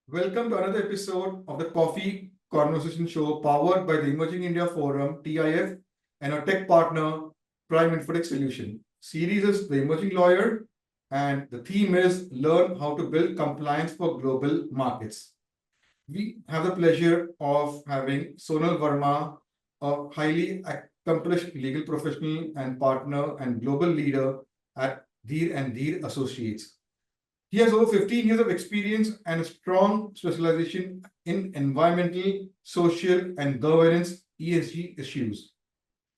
Welcome to another episode of the Coffee Conversation Show powered by the Emerging India Forum, TIF, and our tech partner, Prime Infotech Solution. Series is The Emerging Lawyer, and the theme is Learn How to Build Compliance for Global Markets. We have the pleasure of having Sonal Verma, a highly accomplished legal professional and partner and global leader at Dhir Dhir Associates. He has over 15 years of experience and a strong specialization in environmental, social, and governance ESG issues.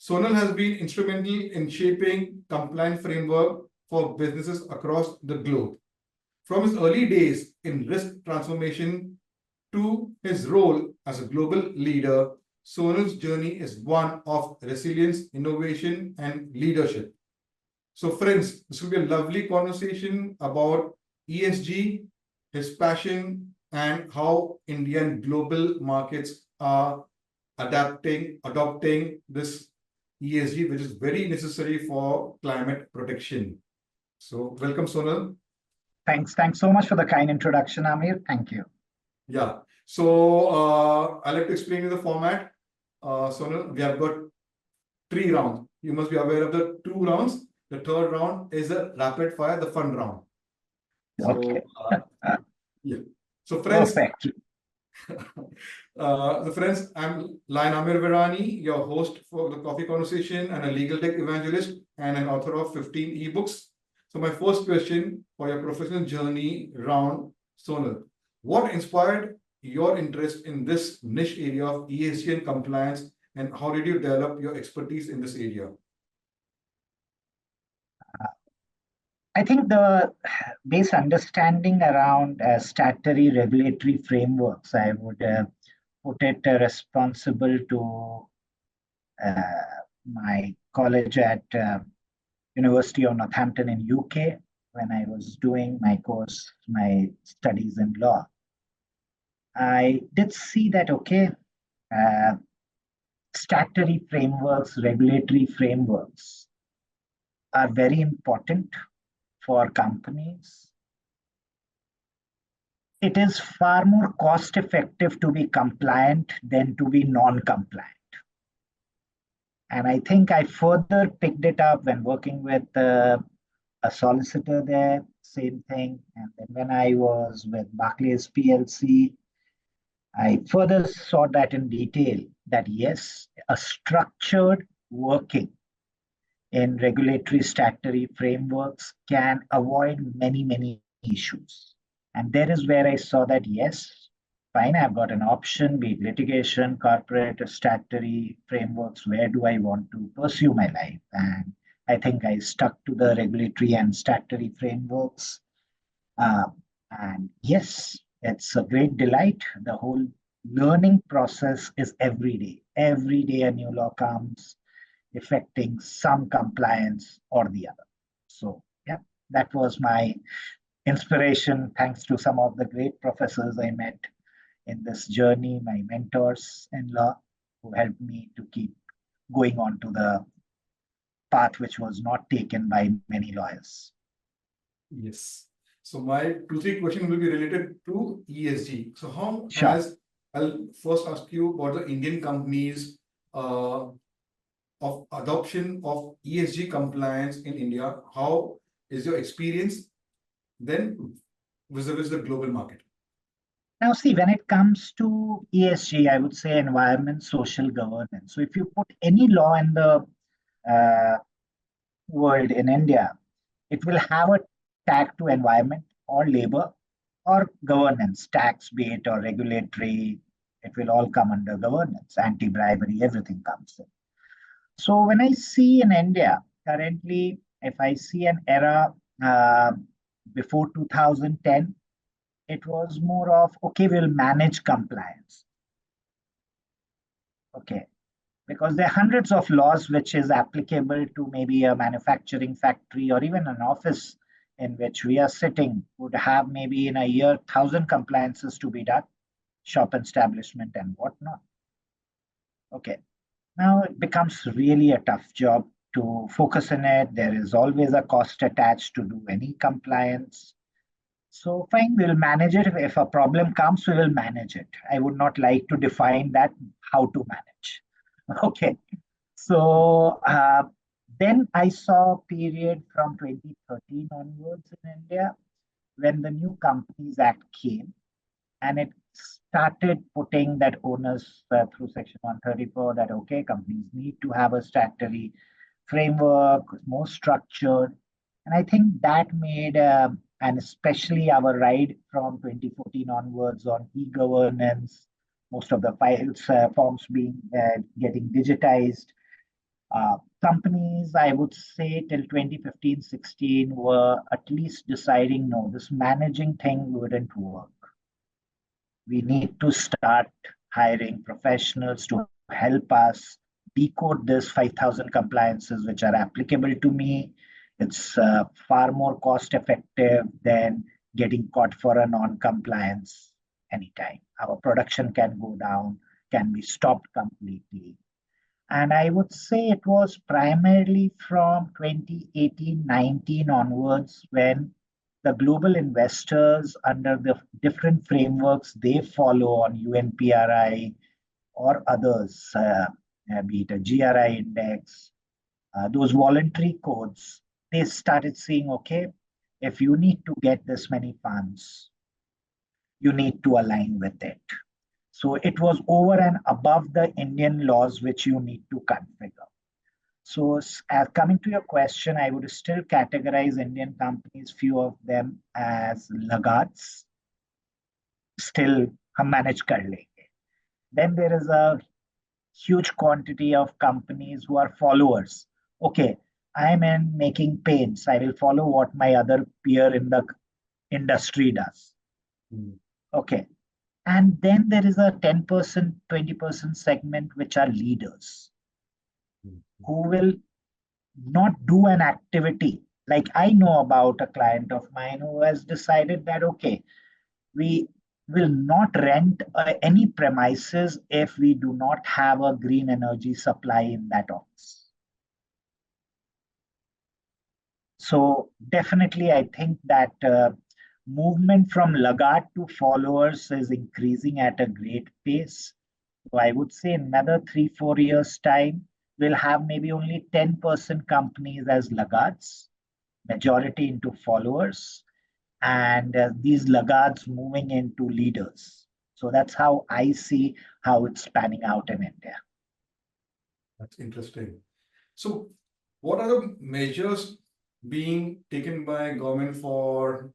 Sonal has been instrumental in shaping compliance framework for businesses across the globe. From his early days in risk transformation to his role as a global leader, Sonal's journey is one of resilience, innovation, and leadership. So, friends, this will be a lovely conversation about ESG, his passion, and how Indian global markets are adopting this ESG, which is very necessary for climate protection. So, welcome, Sonal. Thanks so much for the kind introduction, Amir. Thank you. Yeah. So, I'd like to explain you the format. Sonal, we have got 3 rounds. You must be aware of the 2 rounds. The third round is a rapid fire, the fun round. Okay. Yeah. So, friends, Perfect. friends, I'm Lion Amir Virani, your host for the Coffee Conversation and a legal tech evangelist and an author of 15 ebooks. So, my first question for your professional journey round, Sonal, what inspired your interest in this niche area of ESG and compliance, and how did you develop your expertise in this area? I think the base understanding around statutory regulatory frameworks, I would put it responsible to my college at University of Northampton in UK when I was doing my course, my studies in law. I did see that, statutory frameworks, regulatory frameworks are very important for companies. It is far more cost effective to be compliant than to be non-compliant. And I think I further picked it up when working with a solicitor there, same thing. And then when I was with Barclays PLC, I further saw that in detail that yes, a structured working in regulatory statutory frameworks can avoid many issues. And there is where I saw that, yes, fine, I've got an option, be it litigation, corporate, or statutory frameworks, where do I want to pursue my life? And I think I stuck to the regulatory and statutory frameworks. And yes, it's a great delight. The whole learning process is every day. Every day a new law comes, affecting some compliance or the other. So, yeah, that was my inspiration, thanks to some of the great professors I met in this journey, my mentors in law, who helped me to keep going on to the path which was not taken by many lawyers. Yes. So, my 2-3 questions will be related to ESG. So, how Sure. has, I'll first ask you about the Indian companies of adoption of ESG compliance in India. How is your experience then vis-a-vis the global market? Now, see, when it comes to ESG, I would say environment, social governance. So if you put any law in the world in India, it will have a tag to environment or labor or governance, tax, be it or regulatory. It will all come under governance, anti-bribery, everything comes in. So when I see in India, currently, if I see an era before 2010, it was more of, okay, we'll manage compliance. Okay, because there are hundreds of laws which is applicable to maybe a manufacturing factory or even an office in which we are sitting would have maybe in a year 1,000 compliances to be done, shop establishment and whatnot. Okay. Now it becomes really a tough job to focus on it. There is always a cost attached to do any compliance. So fine, we'll manage it. If a problem comes, we will manage it. I would not like to define that how to manage. Okay. So then I saw a period from 2013 onwards in India when the new Companies Act came, and it started putting that onus through Section 134 that, okay, companies need to have a statutory framework, more structured. And I think that made, and especially our ride from 2014 onwards on e-governance, most of the files, forms being getting digitized. Companies, I would say, till 2015-16 were at least deciding, no, this managing thing wouldn't work. We need to start hiring professionals to help us decode this 5,000 compliances which are applicable to me. It's far more cost effective than getting caught for a non-compliance anytime. Our production can go down, can be stopped completely. And I would say it was primarily from 2018-19 onwards when the global investors, under the different frameworks they follow on UNPRI or others, be it a GRI index, those voluntary codes, they started saying, okay, if you need to get this many funds, you need to align with it. So it was over and above the Indian laws which you need to configure. So coming to your question, I would still categorize Indian companies, few of them as laggards. Still, hum manage kar lenge. Then there is a huge quantity of companies who are followers. Okay, I'm in making paints. I will follow what my other peer in the industry does. Okay. And then there is a 10%, 20% segment which are leaders who will not do an activity. Like I know about a client of mine who has decided that, okay, we will not rent any premises if we do not have a green energy supply in that office. So definitely, I think that movement from laggard to followers is increasing at a great pace. So I would say another 3-4 years time, we'll have maybe only 10% companies as laggards, majority into followers, and these laggards moving into leaders. So that's how I see how it's panning out in India. That's interesting. So what are the measures being taken by government for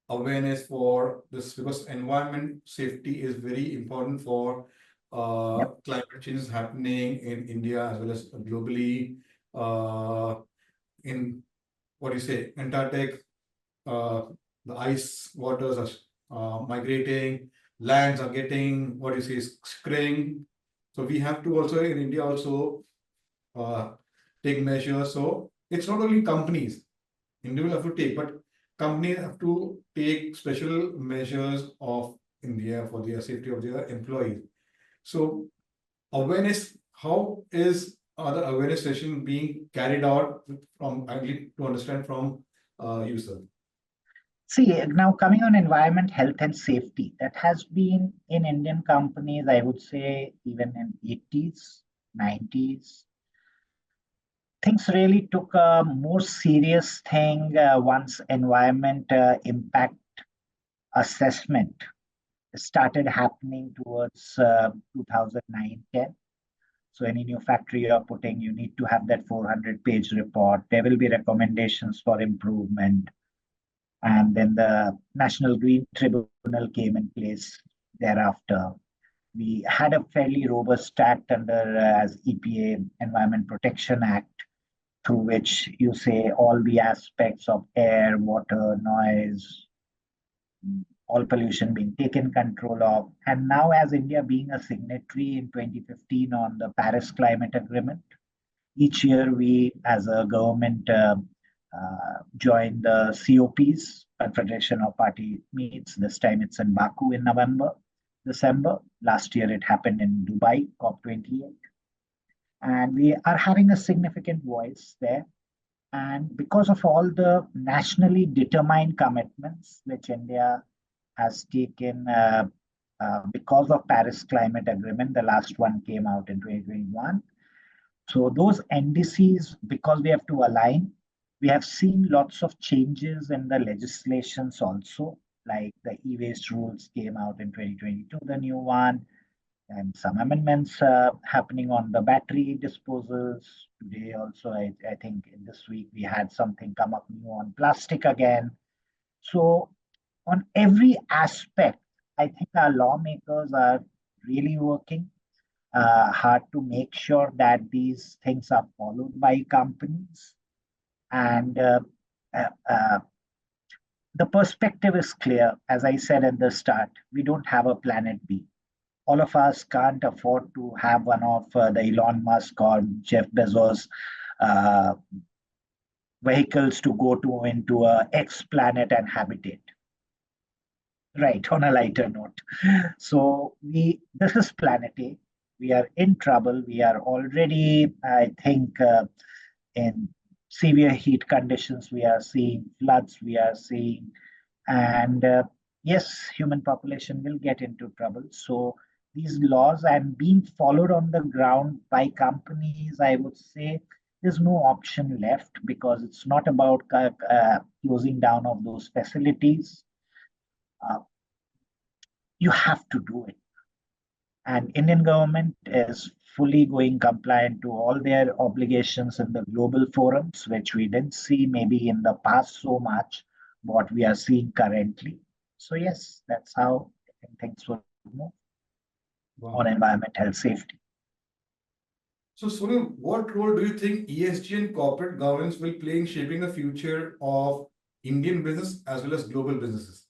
awareness for this? Because environment safety is very important for climate change is happening in India as well as globally. In what do you say, Antarctic, the ice waters are migrating, lands are getting what do you say, screening. So we have to also in India also take measures. So it's not only companies, individuals have to take, but companies have to take special measures of India for the safety of their employees. So awareness, how is other awareness session being carried out from, I need to understand from you, sir. See, now coming on environment, health and safety, that has been in Indian companies, I would say even in 80s, 90s. Things really took a more serious thing once environment impact assessment started happening towards 2009-10. So any new factory you're putting, you need to have that 400-page report. There will be recommendations for improvement. And then the National Green Tribunal came in place thereafter. We had a fairly robust act under as EPA, Environment Protection Act, through which you say all the aspects of air, water, noise, all pollution being taken control of. And now as India being a signatory in 2015 on the Paris Climate Agreement, each year we as a government join the COPs, Confederation of Party meets. This time it's in Baku in November, December. Last year it happened in Dubai, COP28. And we are having a significant voice there. And because of all the nationally determined commitments which India has taken because of Paris Climate Agreement, the last one came out in 2021. So those NDCs, because we have to align, we have seen lots of changes in the legislations also, like the e-waste rules came out in 2022, the new one, and some amendments happening on the battery disposals. Today also, I think in this week, we had something come up new on plastic again. So on every aspect, I think our lawmakers are really working hard to make sure that these things are followed by companies. And uh, uh, the perspective is clear. As I said at the start, we don't have a planet B. All of us can't afford to have one of the Elon Musk or Jeff Bezos uh, vehicles to go to into a X planet and habitate. Right, on a lighter note. So this is planet A. We are in trouble. We are already, I think, in severe heat conditions. We are seeing floods. We are seeing, and yes, human population will get into trouble. So these laws and being followed on the ground by companies, I would say there's no option left because it's not about closing down of those facilities. Uh, you have to do it. And Indian government is fully going compliant to all their obligations in the global forums, which we didn't see maybe in the past so much, what we are seeing currently. So yes, that's how I think things will move on environment, health, safety. So Sunil, what role do you think ESG and corporate governance will play in shaping the future of Indian business as well as global businesses?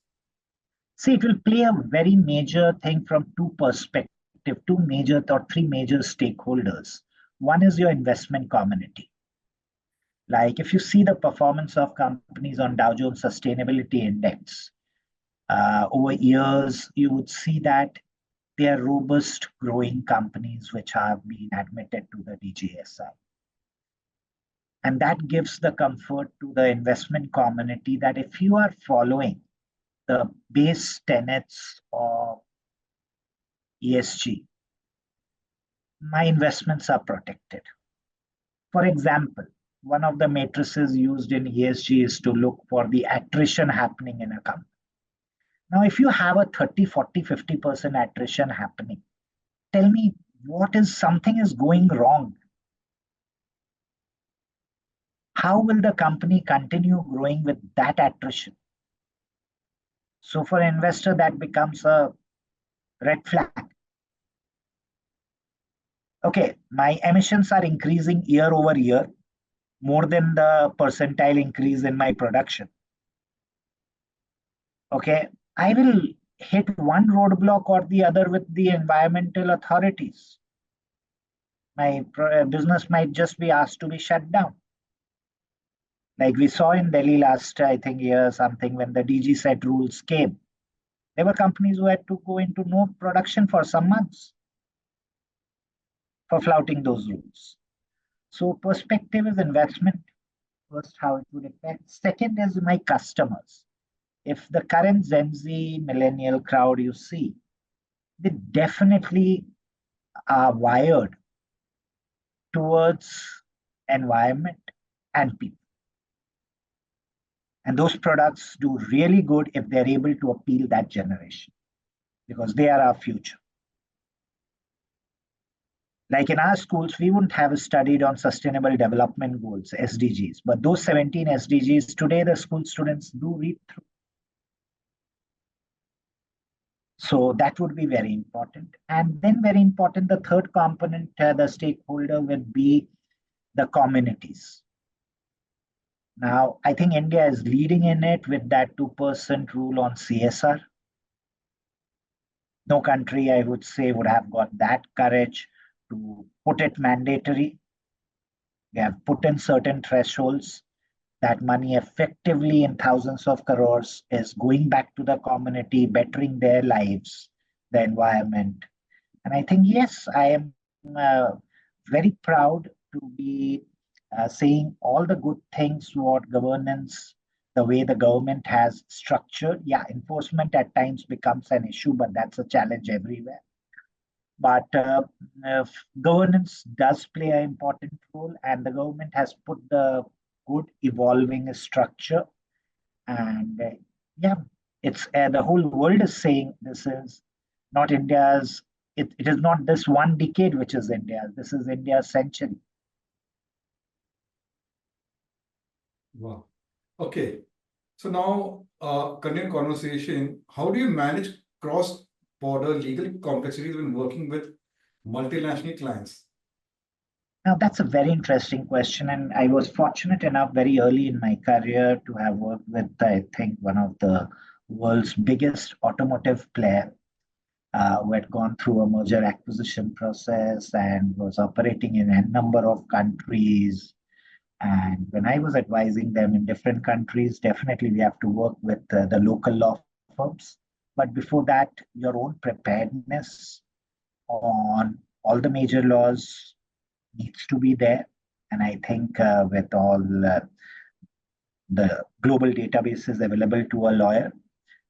See, it will play a very major thing from two perspectives, two major or three major stakeholders. One is your investment community. Like if you see the performance of companies on Dow Jones Sustainability Index, over years, you would see that they are robust, growing companies which have been admitted to the DJSI. And that gives the comfort to the investment community that if you are following the base tenets of ESG, my investments are protected. For example, one of the matrices used in ESG is to look for the attrition happening in a company. Now, if you have a 30, 40, 50% attrition happening, tell me something is going wrong. How will the company continue growing with that attrition? So for an investor, that becomes a red flag. Okay, my emissions are increasing year over year, more than the percentile increase in my production. Okay, I will hit one roadblock or the other with the environmental authorities. My business might just be asked to be shut down. Like we saw in Delhi last, I think, year something when the DG set rules came. There were companies who had to go into no production for some months for flouting those rules. So perspective is investment. First, how it would affect. Second is my customers. If the current Gen Z millennial crowd you see, they definitely are wired towards environment and people. And those products do really good if they're able to appeal that generation because they are our future. Like in our schools, we wouldn't have studied on Sustainable Development Goals, SDGs, but those 17 SDGs, today the school students do read through. So that would be very important. And then very important, the third component, the stakeholder will be the communities. Now, I think India is leading in it with that 2% rule on CSR. No country, I would say, would have got that courage to put it mandatory. We have put in certain thresholds. That money effectively in thousands of crores is going back to the community, bettering their lives, the environment. And I think, yes, I am very proud to be saying all the good things, what governance, the way the government has structured. Yeah, enforcement at times becomes an issue, but that's a challenge everywhere. But governance does play an important role, and the government has put the good evolving structure. And yeah, it's the whole world is saying this is not India's. It is not this one decade which is India. This is India's century. Wow. Okay. So now, continuing conversation, how do you manage cross-border legal complexities when working with multinational clients? Now, that's a very interesting question. And I was fortunate enough very early in my career to have worked with, I think, one of the world's biggest automotive player who had gone through a merger acquisition process and was operating in a number of countries. And when I was advising them in different countries, definitely we have to work with the local law firms. But before that, your own preparedness on all the major laws needs to be there. And I think with all the global databases available to a lawyer,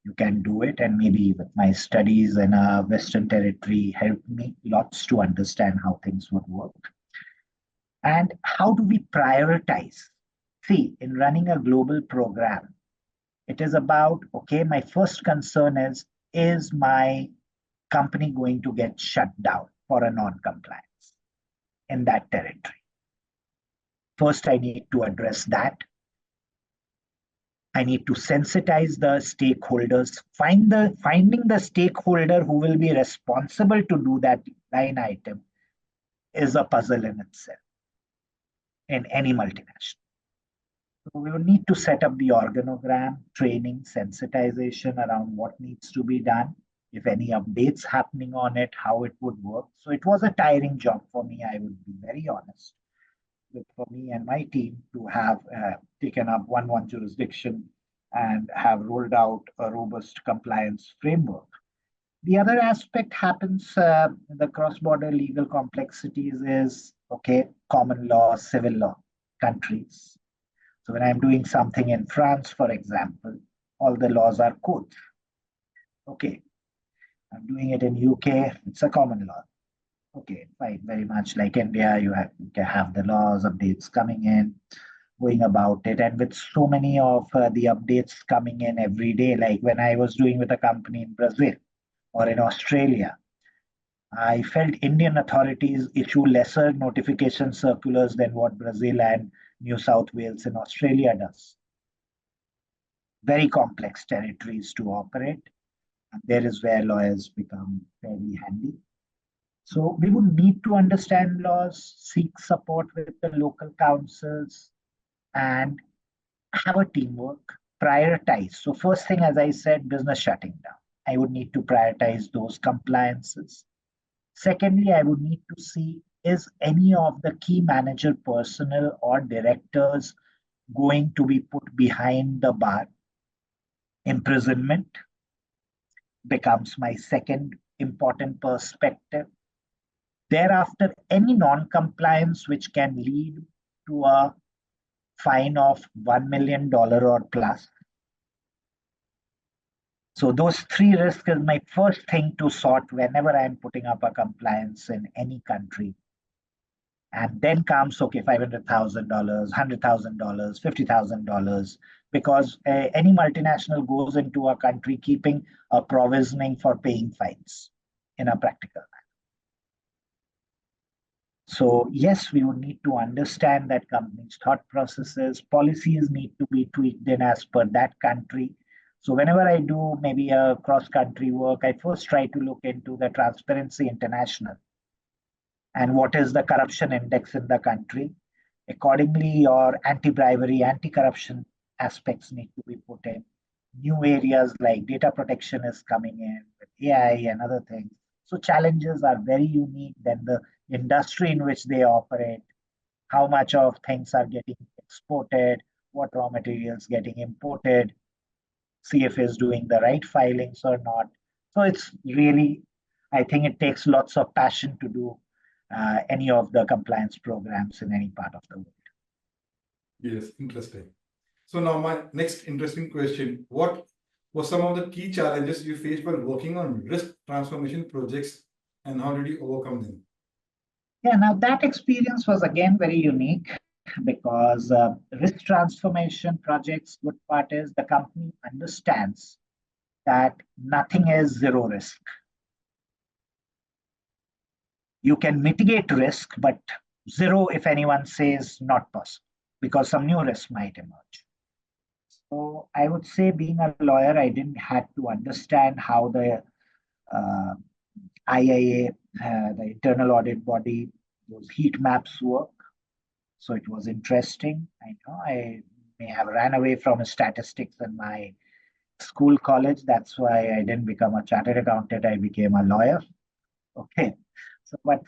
you can do it. And maybe with my studies in a Western territory helped me lots to understand how things would work. And how do we prioritize? See, in running a global program, it is about, okay, my first concern is my company going to get shut down for a non-compliance in that territory? First, I need to address that. I need to sensitize the stakeholders, finding the stakeholder who will be responsible to do that line item is a puzzle in itself in any multinational. So we will need to set up the organogram, training, sensitization around what needs to be done, if any updates happening on it, how it would work. So it was a tiring job for me, I would be very honest, for me and my team to have taken up one jurisdiction and have rolled out a robust compliance framework. The other aspect happens, the cross-border legal complexities is, okay, common law, civil law countries. So when I'm doing something in France, for example, all the laws are codes. Okay, I'm doing it in UK, it's a common law. Okay, fine, very much like India, you have the laws, updates coming in, going about it. And with so many of the updates coming in every day, like when I was doing with a company in Brazil or in Australia, I felt Indian authorities issue lesser notification circulars than what Brazil and New South Wales in Australia does. Very complex territories to operate. And there is where lawyers become very handy. So we would need to understand laws, seek support with the local councils, and have a teamwork, prioritize. So first thing, as I said, business shutting down. I would need to prioritize those compliances. Secondly, I would need to see, is any of the key manager personnel or directors going to be put behind the bar? Imprisonment becomes my second important perspective. Thereafter, any non-compliance which can lead to a fine of $1 million or plus. So those three risks is my first thing to sort whenever I'm putting up a compliance in any country. And then comes, okay, $500,000, $100,000, $50,000, because any multinational goes into a country keeping a provisioning for paying fines in a practical manner. So yes, we would need to understand that companies' thought processes, policies need to be tweaked in as per that country. So whenever I do maybe a cross-country work, I first try to look into the Transparency International and what is the corruption index in the country. Accordingly, your anti-bribery, anti-corruption aspects need to be put in. New areas like data protection is coming in with AI and other things. So challenges are very unique than the industry in which they operate, how much of things are getting exported, what raw materials getting imported, see if is doing the right filings or not. So it's really, I think it takes lots of passion to do any of the compliance programs in any part of the world. Yes, interesting. So now my next interesting question, what were some of the key challenges you faced while working on risk transformation projects and how did you overcome them? Yeah, now that experience was again very unique because risk transformation projects, good part is the company understands that nothing is zero risk. You can mitigate risk, but zero, if anyone says, not possible because some new risk might emerge. So I would say, being a lawyer, I didn't had to understand how the uh, IIA, the internal audit body, those heat maps work. So it was interesting. I know I may have ran away from statistics in my school, college. That's why I didn't become a chartered accountant. I became a lawyer. Okay. So, but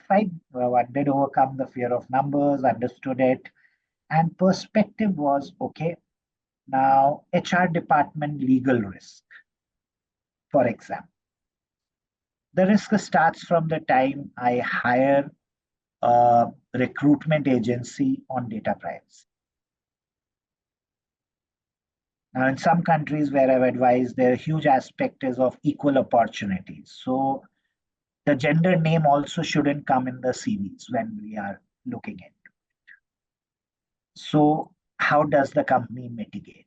one did overcome the fear of numbers, understood it, and perspective was okay. Now, HR department legal risk, for example. The risk starts from the time I hire a recruitment agency on data privacy. Now, in some countries where I've advised, there are huge aspect is of equal opportunities. So the gender name also shouldn't come in the CVs when we are looking at. So how does the company mitigate?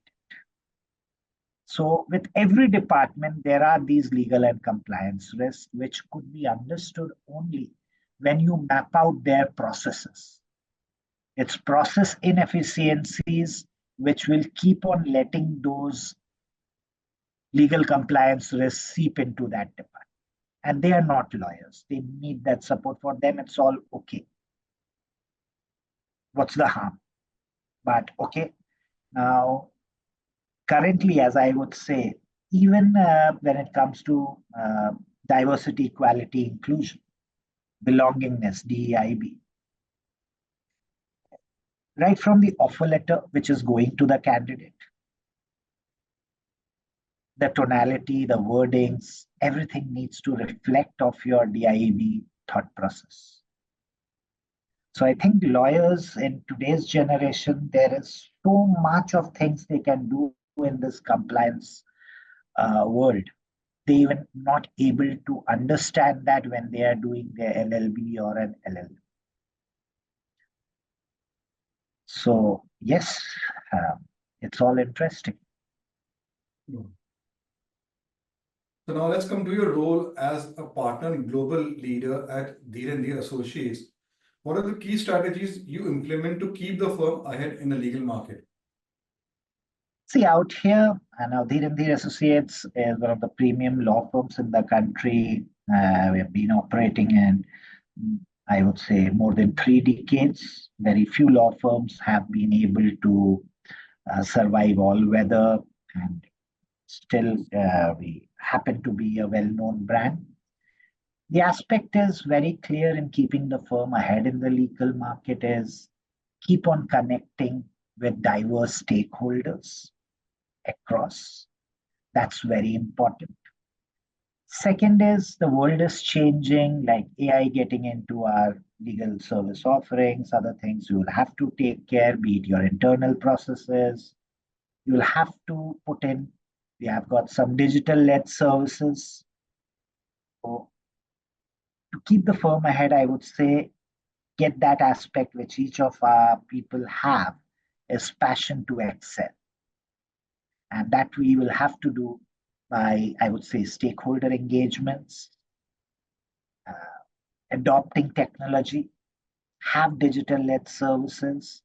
So with every department, there are these legal and compliance risks, which could be understood only when you map out their processes. It's process inefficiencies which will keep on letting those legal compliance risks seep into that department. And they are not lawyers. They need that support. For them, it's all okay. What's the harm? But okay, now currently, as I would say, even when it comes to diversity, equality, inclusion, belongingness, DEIB, right from the offer letter, which is going to the candidate, the tonality, the wordings, everything needs to reflect of your DIEB thought process. So I think lawyers in today's generation, there is so much of things they can do in this compliance world. They even not able to understand that when they are doing their LLB or an LLM. So yes, it's all interesting. So now let's come to your role as a partner and global leader at Dhir Dhir Associates. What are the key strategies you implement to keep the firm ahead in the legal market? See, out here, now Dhir Dhir Associates is one of the premium law firms in the country. We have been operating in, I would say, more than 3 decades. Very few law firms have been able to survive all weather, and still we happen to be a well-known brand. The aspect is very clear in keeping the firm ahead in the legal market is keep on connecting with diverse stakeholders across. That's very important. Second is the world is changing, like AI getting into our legal service offerings, other things you will have to take care, be it your internal processes. You will have to put in, we have got some digital-led services. So to keep the firm ahead, I would say get that aspect which each of our people have is passion to excel. And that we will have to do by, I would say, stakeholder engagements, adopting technology, have digital-led services,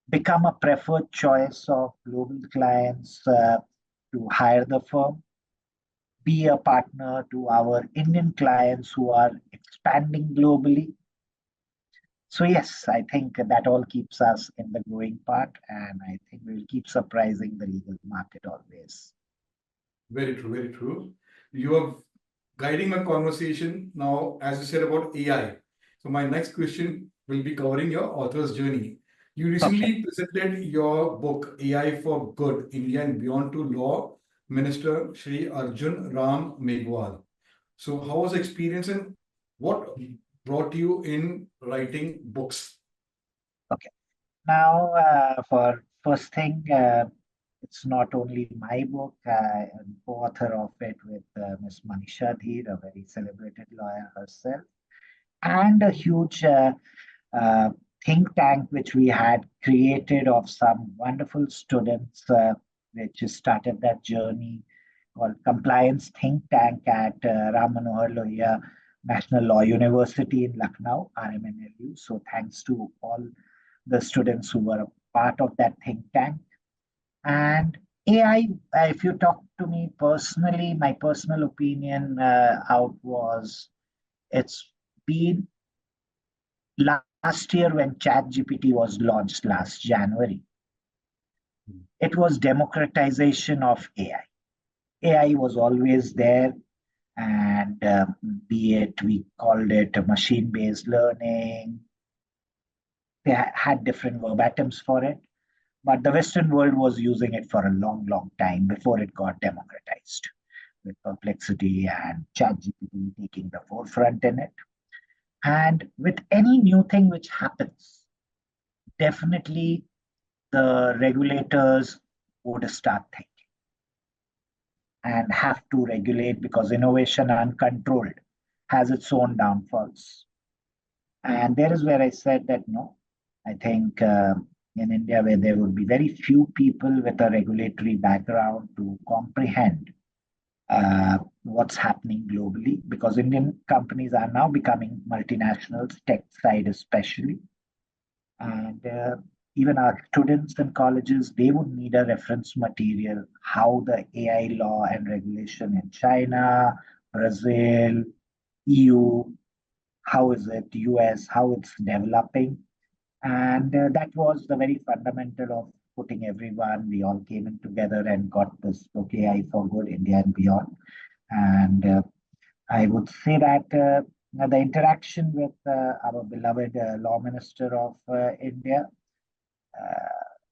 become a preferred choice of global clients to hire the firm, be a partner to our Indian clients who are expanding globally. So yes, I think that all keeps us in the growing part, and I think we will keep surprising the legal market always. Very true, very true. You are guiding my conversation now, as you said about AI. So my next question will be covering your author's journey. You recently presented your book, AI for Good, India and Beyond to Law Minister Shri Arjun Ram Meghwal. So how was the experience and what brought you in writing books? Okay. Now, for first thing, it's not only my book, I'm co-author of it with Ms. Manisha Dhir, a very celebrated lawyer herself, and a huge uh, think tank which we had created of some wonderful students, which started that journey called Compliance Think Tank at Ram Manohar Lohia National Law University in Lucknow, RMNLU. So thanks to all the students who were a part of that think tank. And AI, if you talk to me personally, my personal opinion out was it's been last year when ChatGPT was launched last January. It was democratization of AI. AI was always there, and be it we called it machine-based learning. They had different verbatums for it, but the Western world was using it for a long, long time before it got democratized, with Perplexity and ChatGPT taking the forefront in it. And with any new thing which happens, definitely the regulators would start thinking and have to regulate, because innovation uncontrolled has its own downfalls. And there is where I said that no, I think in India, where there would be very few people with a regulatory background to comprehend what's happening globally, because Indian companies are now becoming multinationals, tech side especially. And even our students in colleges, they would need a reference material, how the AI law and regulation in China, Brazil, EU, how is it, US, how it's developing. And that was the very fundamental of putting everyone. We all came in together and got this book, AI for Good, India and Beyond. And I would say that the interaction with our beloved Law Minister of India,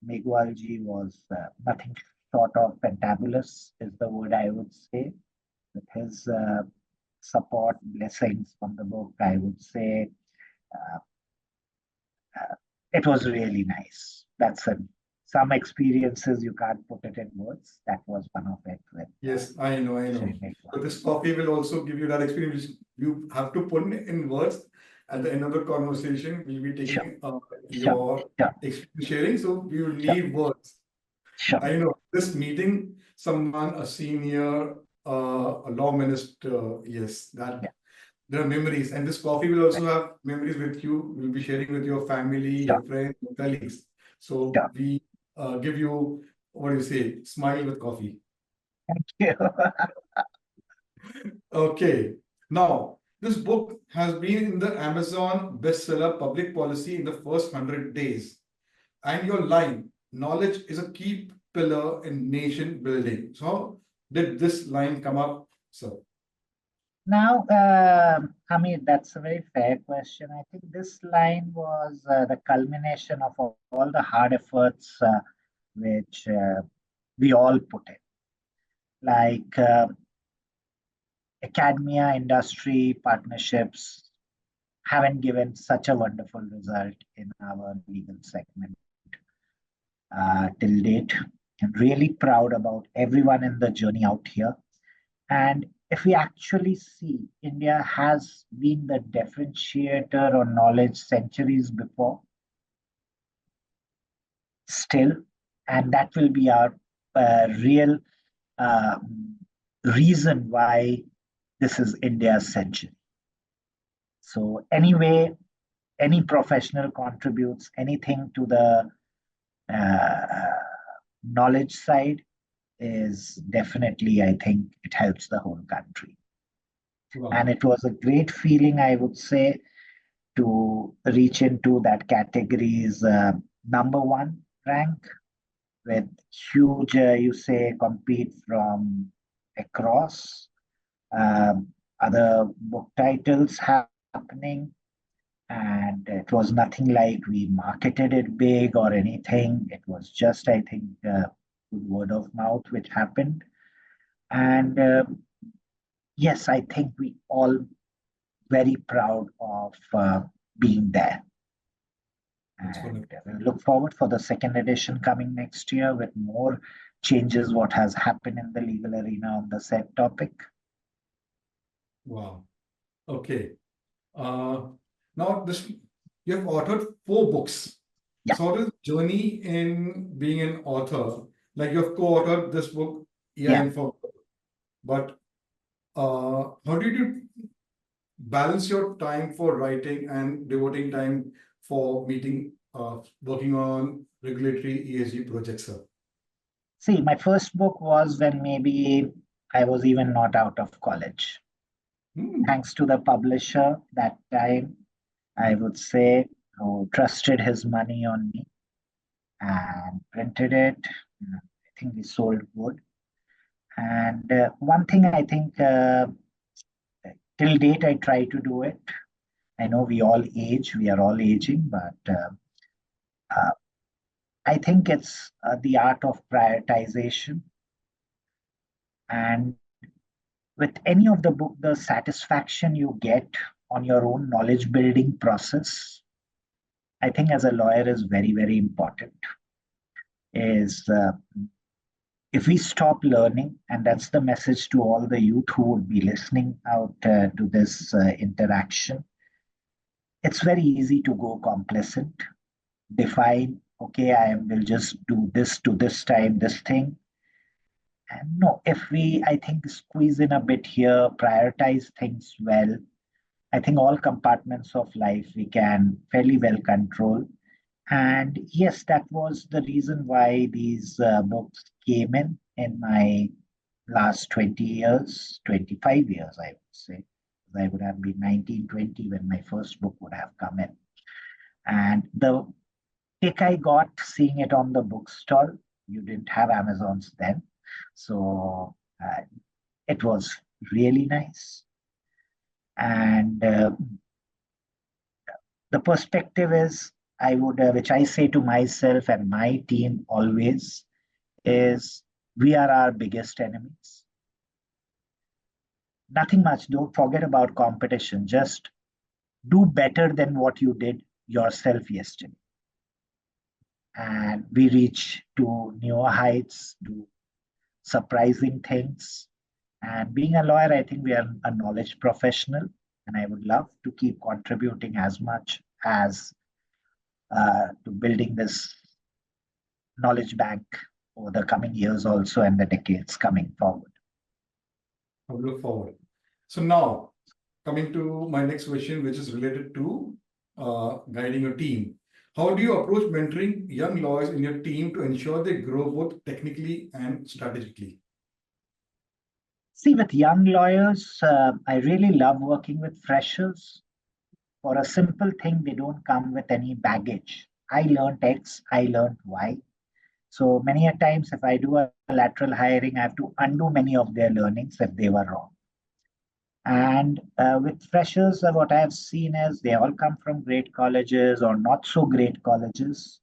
Megwalji, was nothing short of fantabulous, is the word I would say. With his support, blessings from the book, I would say uh, it was really nice. That's some experiences you can't put it in words. That was one of it. With, Yes, I know, I know. So this coffee will also give you that experience. You have to put it in words. At the end of the conversation, we'll be taking your experience sharing. So we will need words. Sure. I know this meeting, someone, a senior, a law minister, yes, that there are memories. And this coffee will also have memories with you. We'll be sharing with your family, your friends, your colleagues. So we give you, what do you say, smile with coffee. Thank you. Okay. Now, this book has been in the Amazon bestseller Public Policy in the first 100 days. And your line, knowledge is a key pillar in nation building. So, how did this line come up, sir? Now, I mean, that's a very fair question. I think this line was the culmination of all the hard efforts which we all put in. Like academia, industry, partnerships haven't given such a wonderful result in our legal segment till date. I'm really proud about everyone in the journey out here. And if we actually see, India has been the differentiator on knowledge centuries before, still, and that will be our real reason why this is India's century. So anyway, any professional contributes anything to the knowledge side is definitely, I think, it helps the whole country. Wow. And it was a great feeling, I would say, to reach into that category's #1 rank with huge, you say, compete from across other book titles happening. And it was nothing like we marketed it big or anything. It was just, I think, good word of mouth which happened. And yes, I think we all very proud of being there. That's And wonderful. we'll look forward for the second edition coming next year with more changes, what has happened in the legal arena on the said topic. Wow. Okay. Now this you have authored 4 books. Yeah. So what is the journey in being an author? Like you have co-authored this book, Yeah. for, but how did you balance your time for writing and devoting time for working on regulatory ESG projects, sir? See, my first book was when maybe I was even not out of college. Thanks to the publisher that time, I would say, who trusted his money on me and printed it. I think we sold good. And one thing I think till date, I try to do it. I know we all age, we are all aging, but uh, I think it's the art of prioritization. And with any of the book, the satisfaction you get on your own knowledge building process, I think as a lawyer is very, very important. Is if we stop learning, and that's the message to all the youth who would be listening out to this interaction, it's very easy to go complacent, define, okay, will just do this to this time, this thing. And no, if we, I think, squeeze in a bit here, prioritize things well, I think all compartments of life we can fairly well control. And yes, that was the reason why these books came in my last 20 years, 25 years, I would say. I would have been 19, 20 when my first book would have come in. And the kick I got seeing it on the bookstall, you didn't have Amazons then. So it was really nice. And the perspective is, I would, which I say to myself and my team always, is we are our biggest enemies. Nothing much. Don't forget about competition. Just do better than what you did yourself yesterday. And we reach to newer heights, to surprising things. And being a lawyer, I think we are a knowledge professional. And I would love to keep contributing as much as to building this knowledge bank over the coming years also and the decades coming forward. I look forward. So now, coming to my next question, which is related to guiding a team. How do you approach mentoring young lawyers in your team to ensure they grow both technically and strategically? See, with young lawyers, I really love working with freshers. For a simple thing, they don't come with any baggage. I learned X, I learned Y. So many a times, if I do a lateral hiring, I have to undo many of their learnings if they were wrong. And with freshers, what I have seen is they all come from great colleges or not so great colleges.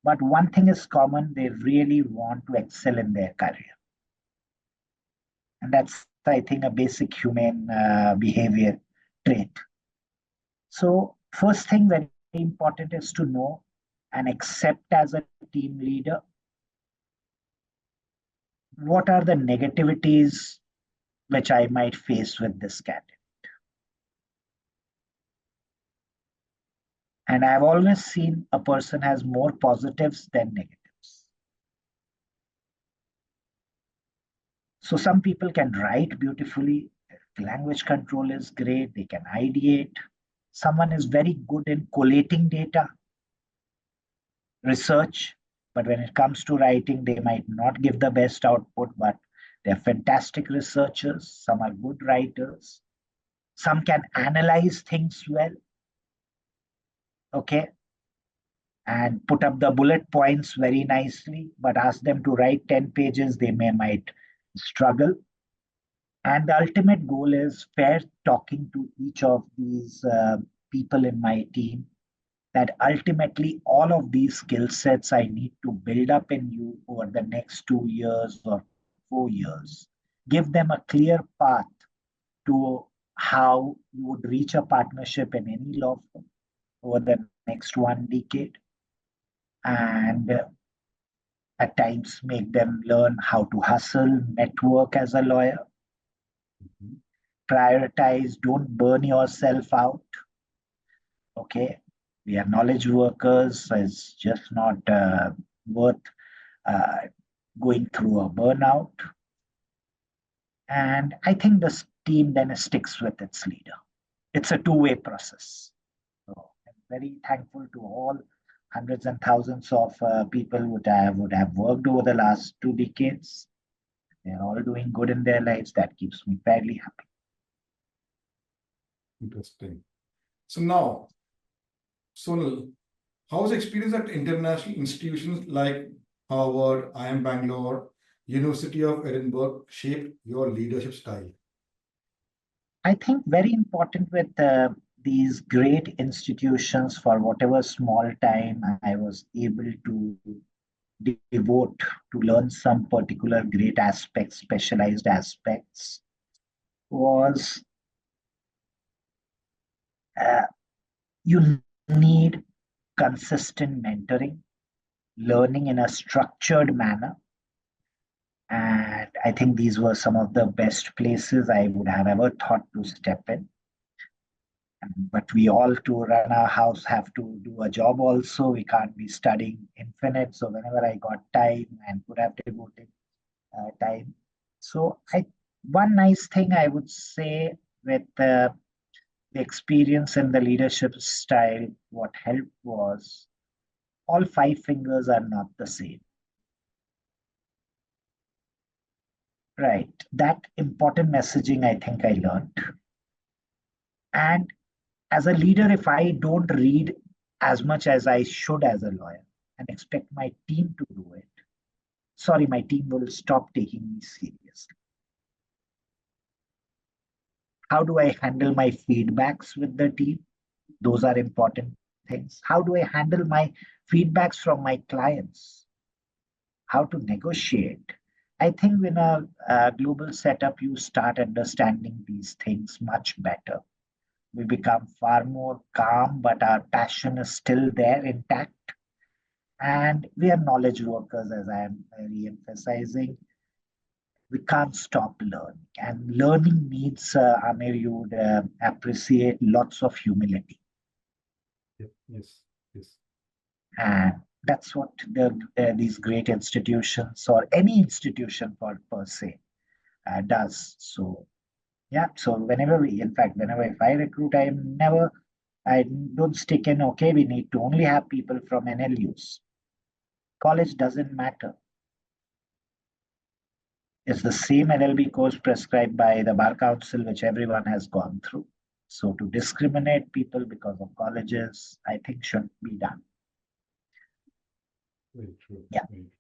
But one thing is common, they really want to excel in their career. And that's, I think, a basic human behavior trait. So first thing very important is to know and accept as a team leader what are the negativities which I might face with this candidate. And I've always seen a person has more positives than negatives. So some people can write beautifully, language control is great, they can ideate. Someone is very good in collating data, research, but when it comes to writing, they might not give the best output, but they're fantastic researchers. Some are good writers. Some can analyze things well, okay, and put up the bullet points very nicely, but ask them to write 10 pages, they might struggle. And the ultimate goal is fair talking to each of these people in my team, that ultimately all of these skill sets I need to build up in you over the next 2 years or 4 years. Give them a clear path to how you would reach a partnership in any law firm over the next 1 decade, and at times make them learn how to hustle, network as a lawyer, prioritize, don't burn yourself out. Okay, we are knowledge workers, it's just not worth uh, going through a burnout. And I think this team then sticks with its leader. It's a two-way process. So I'm very thankful to all hundreds and thousands of people would have worked over the last 2 decades. They're all doing good in their lives. That keeps me fairly happy. Interesting. So now, Sonal, how's experience at international institutions like Harvard, IIM Bangalore, University of Edinburgh shaped your leadership style? I think very important with these great institutions, for whatever small time I was able to devote to learn some particular great aspects, specialized aspects, was you need consistent mentoring, learning in a structured manner. And I think these were some of the best places I would have ever thought to step in. But we all, to run our house, have to do a job also. We can't be studying infinite. So whenever I got time and could have devoted time. So one nice thing I would say with the experience and the leadership style, what helped was all 5 fingers are not the same. Right. That important messaging, I think I learned. And as a leader, if I don't read as much as I should as a lawyer and expect my team to do it, sorry, my team will stop taking me seriously. How do I handle my feedbacks with the team? Those are important things. How do I handle my feedbacks from my clients? How to negotiate? I think in a global setup, you start understanding these things much better. We become far more calm, but our passion is still there intact. And we are knowledge workers, as I am re-emphasizing. We can't stop learning. And learning needs, Amir, you would appreciate lots of humility. Yes, yes. And that's what these great institutions, or any institution per se, does. So, yeah. So whenever if I recruit, I don't stick in, okay, we need to only have people from NLUs. College doesn't matter. It's the same LLB course prescribed by the Bar Council, which everyone has gone through. So to discriminate people because of colleges, I think shouldn't be done. Very true. Yeah. Very true.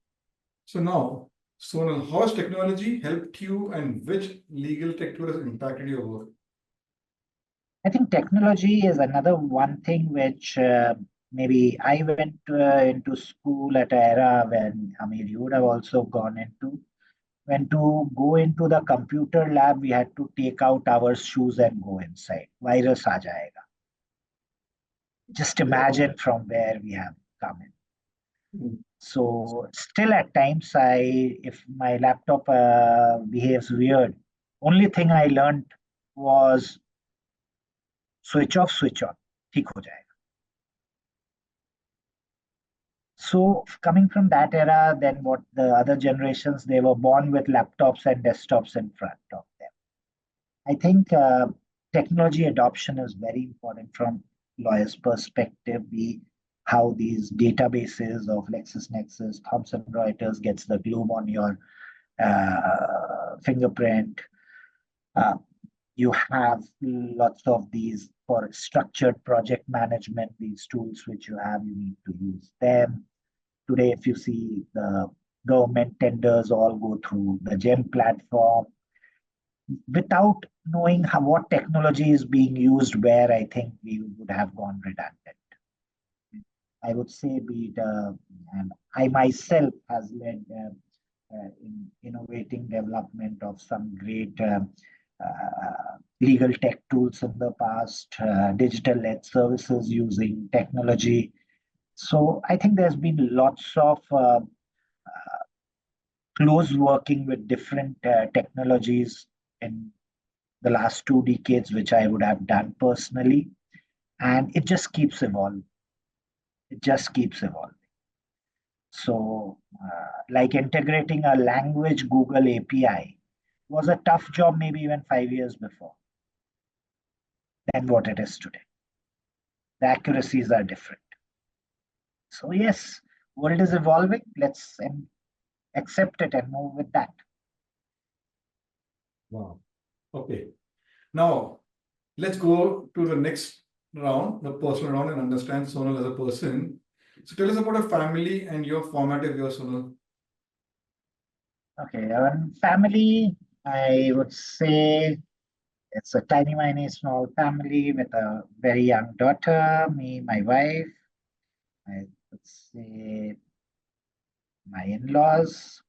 So now, Sonal, how has technology helped you and which legal tech tool has impacted your work? I think technology is another one thing which maybe I went into school at an era when, I mean, you would have also gone into. When to go into the computer lab, we had to take out our shoes and go inside. Virus aa jayega. Just imagine from where we have come in. So still at times, if my laptop behaves weird, only thing I learned was switch off, switch on. ठीक हो जाएगा. So coming from that era, then what the other generations, they were born with laptops and desktops in front of them. I think technology adoption is very important from lawyers' perspective. How these databases of LexisNexis, Thomson Reuters gets the globe on your fingerprint. You have lots of these for structured project management, these tools which you have, you need to use them. Today, if you see the government tenders all go through the GEM platform. Without knowing what technology is being used where, I think we would have gone redundant. I would say, and I myself has led in innovating development of some great legal tech tools in the past, digital-led services using technology. So I think there's been lots of close working with different technologies in the last 2 decades, which I would have done personally. And it just keeps evolving. It just keeps evolving. So, like integrating a language Google API was a tough job, maybe even 5 years before, than what it is today. The accuracies are different. So, yes, world is evolving. Let's accept it and move with that. Wow. Okay. Now, let's go to the next round, the personal round, and understand Sonal as a person. So tell us about a family and your formative years, Sonal. Okay, family, I would say it's a tiny, tiny, small family with a very young daughter, me, my wife. I would say my in-laws.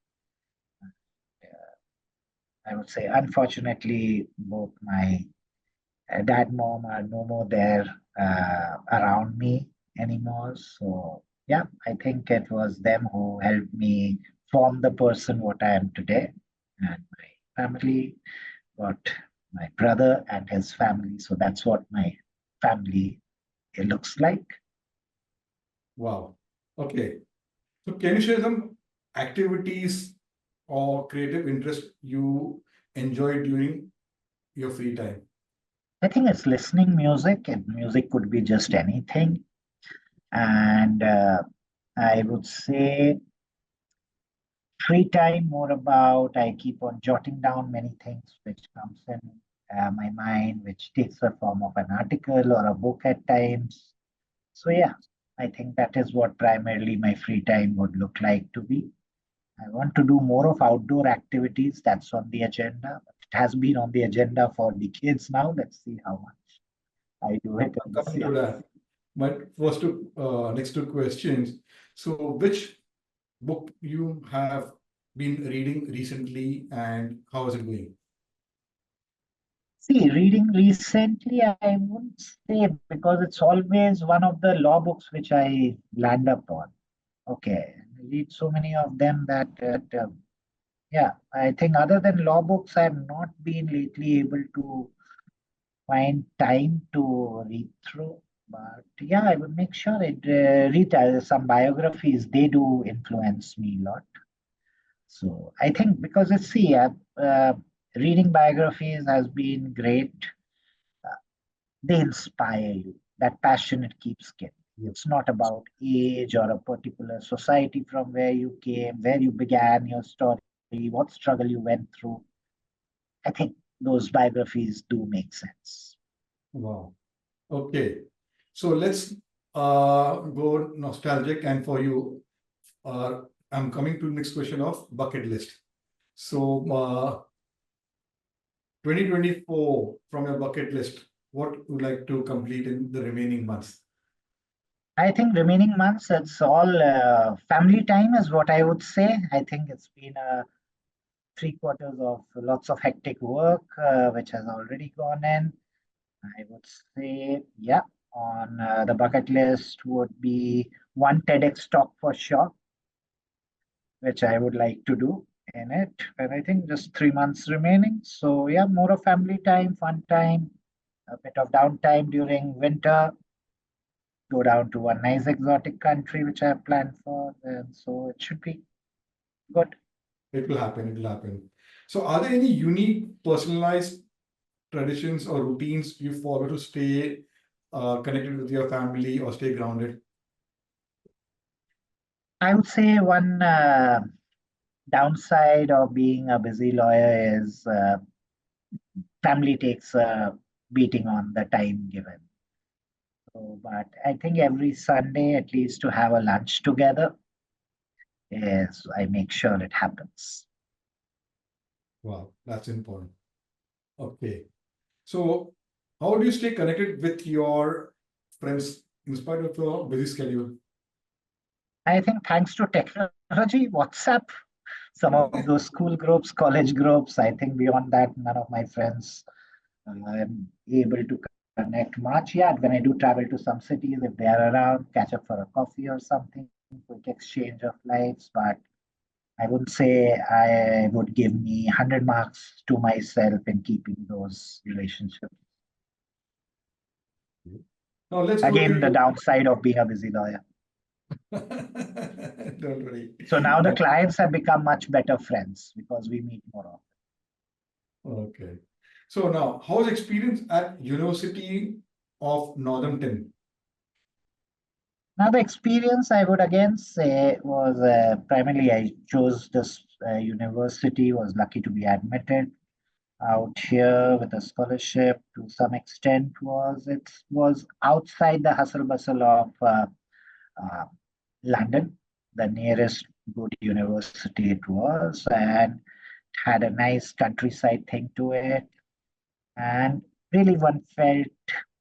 I would say, unfortunately, both my dad, mom are no more there around me anymore. So, yeah, I think it was them who helped me form the person what I am today. And my family got my brother and his family. So that's what my family it looks like. Wow. Okay. So can you share some activities or creative interest you enjoy during your free time? I think it's listening music, and music could be just anything. And I would say free time more about I keep on jotting down many things which comes in my mind, which takes the form of an article or a book at times. So yeah, I think that is what primarily my free time would look like to be. I want to do more of outdoor activities. That's on the agenda. It has been on the agenda for decades now. Let's see how much I do it in this Coming to year. that, my first next two questions. So which book you have been reading recently and how is it going? See, reading recently, I wouldn't say because it's always one of the law books which I land upon. Okay, I read so many of them that, yeah, I think other than law books, I've not been lately able to find time to read through. But yeah, I would make sure I read some biographies. They do influence me a lot. So I think because it's see, reading biographies has been great. They inspire you. That passion it keeps getting. It's not about age or a particular society from where you came, where you began your story, what struggle you went through. I think those biographies do make sense. Wow. Okay. So let's go nostalgic, and for you, I'm coming to the next question of bucket list. So 2024 from your bucket list, what would you like to complete in the remaining months? I think remaining months, it's all family time is what I would say. I think it's been 3 quarters of lots of hectic work, which has already gone in. I would say, yeah, on the bucket list would be one TEDx talk for sure, which I would like to do in it. And I think just 3 months remaining. So, yeah, more of family time, fun time, a bit of downtime during winter, go down to one nice exotic country, which I have planned for. And so it should be good. It will happen. It will happen. So, are there any unique, personalized traditions or routines you follow to stay connected with your family or stay grounded? I would say one downside of being a busy lawyer is family takes a beating on the time given. So, but I think every Sunday, at least to have a lunch together, is I make sure it happens. Wow, that's important. Okay. So, how do you stay connected with your friends in spite of your busy schedule? I think thanks to technology, WhatsApp, some of those school groups, college groups, I think beyond that, none of my friends I'm able to connect much. Yeah, when I do travel to some cities, if they are around, catch up for a coffee or something, quick exchange of lives. But I would say I would give me 100 marks to myself in keeping those relationships. Now let's go to Again, the your. downside of being a busy lawyer. Don't worry. So now the clients have become much better friends because we meet more often. Okay. So now, how's experience at University of Northampton? Now, the experience I would again say was primarily I chose this university, was lucky to be admitted out here with a scholarship to some extent. It was outside the hustle bustle of uh, London, the nearest good university it was, and had a nice countryside thing to it. And really, one felt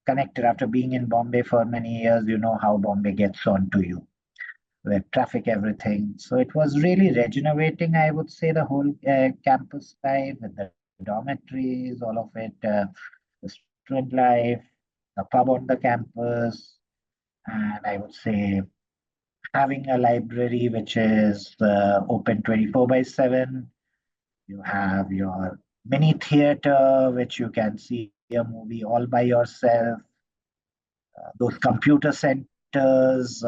connected after being in Bombay for many years. You know how Bombay gets on to you with traffic, everything. So it was really regenerating, I would say, the whole campus life with the dormitories, all of it, the student life, the pub on the campus, and I would say having a library which is open 24 by 7. You have your mini theater, which you can see a movie all by yourself. Those computer centers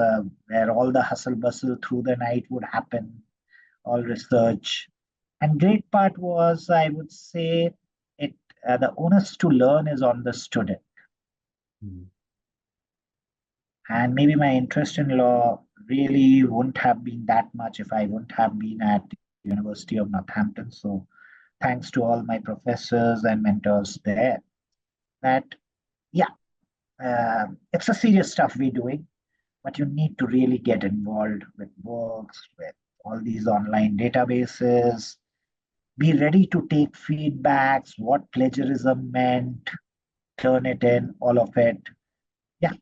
where all the hustle bustle through the night would happen, all research. And great part was, I would say, it the onus to learn is on the student. Hmm. And maybe my interest in law really wouldn't have been that much if I wouldn't have been at University of Northampton. So thanks to all my professors and mentors there, that yeah, it's a serious stuff we're doing, but you need to really get involved with works, with all these online databases. Be ready to take feedbacks, what plagiarism meant, turn it in, all of it. Yeah,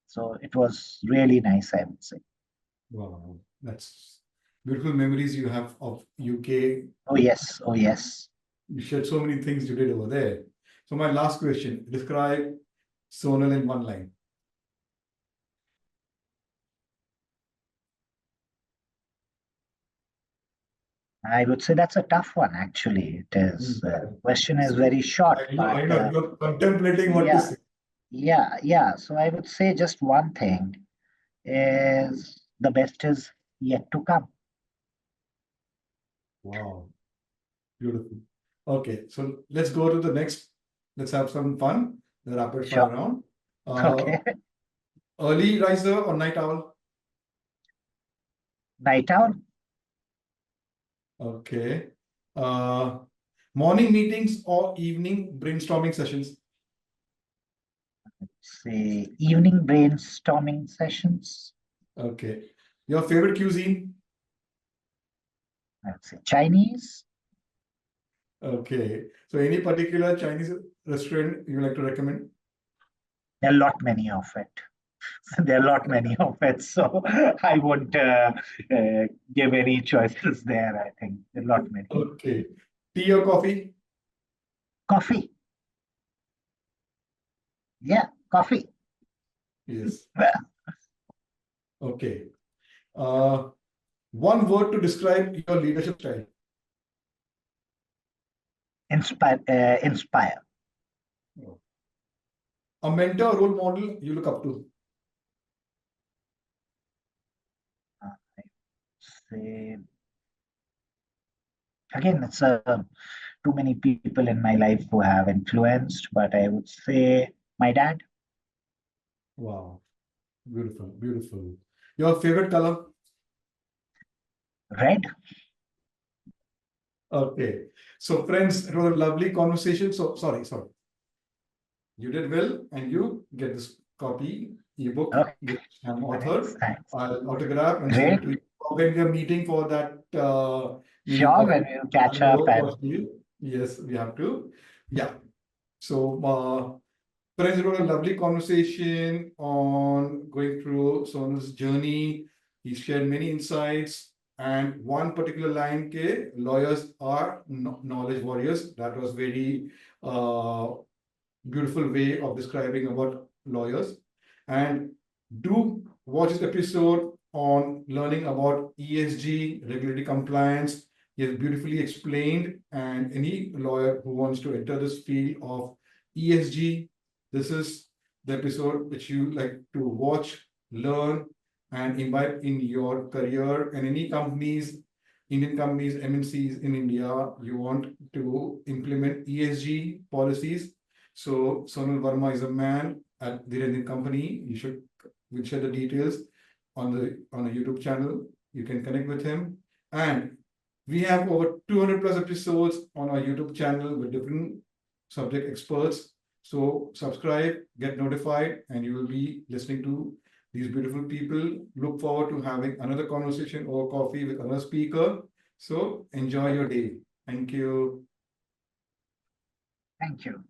so it was really nice, I would say. Wow, that's beautiful memories you have of UK. Oh, yes. Oh, yes. You shared so many things you did over there. So my last question, describe Sonal in one line. I would say that's a tough one, actually. It is. Question is very short, I but know, you're contemplating what to yeah, say. yeah. So I would say just one thing is the best is yet to come. Wow, beautiful. Okay, so let's go to the next. Let's have some fun. The rapid fire Sure. round. Okay. Early riser or night owl? Night owl. Okay. Uh, Morning meetings or evening brainstorming sessions? Say evening brainstorming sessions. Okay. Your favorite cuisine? I'd say Chinese. Okay. So any particular Chinese restaurant you like to recommend? There are a lot many of it. There are a lot many of it. So I won't give any choices there. I think there are a lot many. Okay. Tea or coffee? Coffee. Yeah, coffee. Yes. Okay. One word to describe your leadership style. Inspire. Inspire. A mentor role model you look up to. I say again, it's too many people in my life who have influenced, but I would say my dad. Wow. Beautiful. Beautiful. Your favorite color? Red. Okay. So friends, it was a lovely conversation. So sorry. You did well, and you get this copy, ebook, Okay. which I'm Thanks. authored. Thanks. I'll autograph and send Great. it to you. When we are meeting for that meeting Sure. coffee, When we'll catch and the up work and was due. Yes, we have to. Yeah. So, friends, it was a lovely conversation on going through Sonal's journey. He shared many insights, and one particular line, ke lawyers are knowledge warriors. That was very beautiful way of describing about lawyers. And do watch this episode on learning about ESG, regulatory compliance. He has beautifully explained, and any lawyer who wants to enter this field of ESG, this is the episode which you like to watch, learn, and imbibe in your career. And any companies, Indian companies, MNCs in India, you want to implement ESG policies. So Sonal Verma is a man at the Dhir Dhir company. We'll share the details on a YouTube channel. You can connect with him. And we have over 200 plus episodes on our YouTube channel with different subject experts. So subscribe, get notified, and you will be listening to these beautiful people. Look forward to having another conversation over coffee with another speaker. So enjoy your day. Thank you. Thank you.